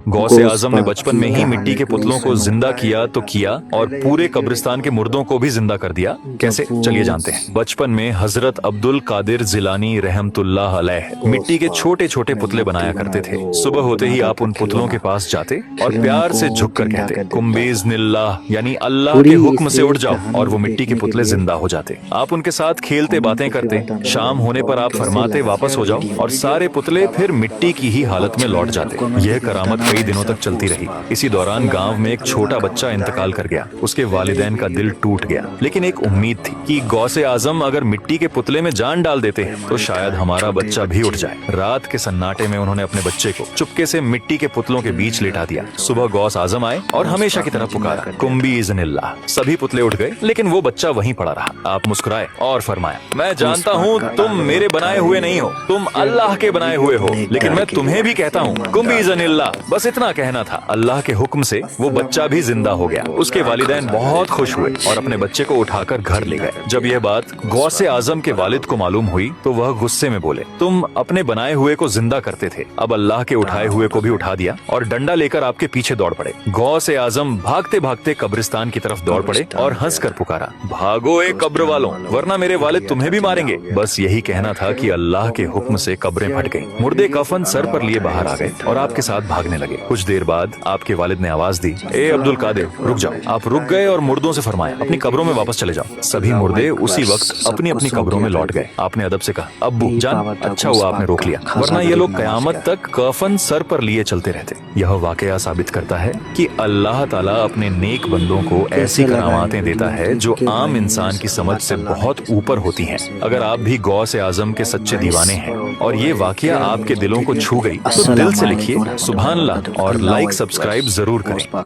गौस आजम ने बचपन में ही मिट्टी के पुतलों को जिंदा किया तो किया और पूरे कब्रिस्तान के मुर्दों को भी जिंदा कर दिया। कैसे, चलिए जानते हैं। बचपन में हजरत अब्दुल कादिर जिलानी रहमतुल्लाह अलैह मिट्टी के छोटे छोटे पुतले बनाया करते थे। सुबह होते ही आप उन पुतलों के पास जाते और प्यार से झुक कर कहते, कुम्बीज़्निल्लाह, यानी अल्लाह के हुक्म से उठ जाओ, और वो मिट्टी के पुतले जिंदा हो जाते। आप उनके साथ खेलते, बातें करते। शाम होने पर आप फरमाते वापस हो जाओ, और सारे पुतले फिर मिट्टी की ही हालत में लौट जाते। यह करामत कई दिनों तक चलती रही। इसी दौरान गांव में एक छोटा बच्चा इंतकाल कर गया। उसके वालिदैन का दिल टूट गया, लेकिन एक उम्मीद थी कि गौसे आजम अगर मिट्टी के पुतले में जान डाल देते तो शायद हमारा बच्चा भी उठ जाए। रात के सन्नाटे में उन्होंने अपने बच्चे को चुपके से मिट्टी के पुतलों के बीच लेटा दिया। सुबह गौस आजम आए और हमेशा की तरह पुकारा, कुम्बीज़्निल्लाह। सभी पुतले उठ गए, लेकिन वो बच्चा वहीं पड़ा रहा। आप मुस्कुराए और फरमाया, मैं जानता हूँ तुम मेरे बनाए हुए नहीं हो, तुम अल्लाह के बनाए हुए हो, लेकिन मैं तुम्हें भी कहता हूँ कुम्बीज़्निल्लाह। बस इतना कहना था। अल्लाह के हुक्म से वो बच्चा भी जिंदा हो गया। उसके वालिदैन बहुत खुश हुए और अपने बच्चे को उठाकर घर ले गए। जब यह बात गौसे आजम के वालिद को मालूम हुई तो वह गुस्से में बोले, तुम अपने बनाए हुए को जिंदा करते थे, अब अल्लाह के उठाए हुए को भी उठा दिया, और डंडा लेकर आपके पीछे दौड़ पड़े। गौसे आजम भागते भागते कब्रिस्तान की तरफ दौड़ पड़े और हंस कर पुकारा, भागो ए कब्र वालों, वरना मेरे वालिद तुम्हें भी मारेंगे। बस यही कहना था कि अल्लाह के हुक्म से कब्रें फट गईं। मुर्दे कफन सर पर लिए बाहर आ गए और आपके साथ भागने लगे। कुछ देर बाद आपके वालिद ने आवाज दी, ए अब्दुल कादिर, रुक जाओ। आप रुक गए और मुर्दों से फरमाया, अपनी कब्रों में वापस चले जाओ। सभी मुर्दे उसी वक्त अपनी अपनी कब्रों में लौट गए। आपने अदब से कहा, अब्बू जान, अच्छा हुआ आपने रोक लिया, वरना ये लोग कयामत तक कफन सर पर लिए चलते रहते। यह वाकया साबित करता है कि अल्लाह ताला अपने नेक बंदों को ऐसी करामातें देता है जो आम इंसान की समझ से बहुत ऊपर होती हैं। अगर आप भी गौसे आजम के सच्चे दीवाने हैं और ये वाकया आपके दिलों को छू गई तो दिल से लिखिए सुभान अल्लाह और लाइक सब्सक्राइब जरूर करें।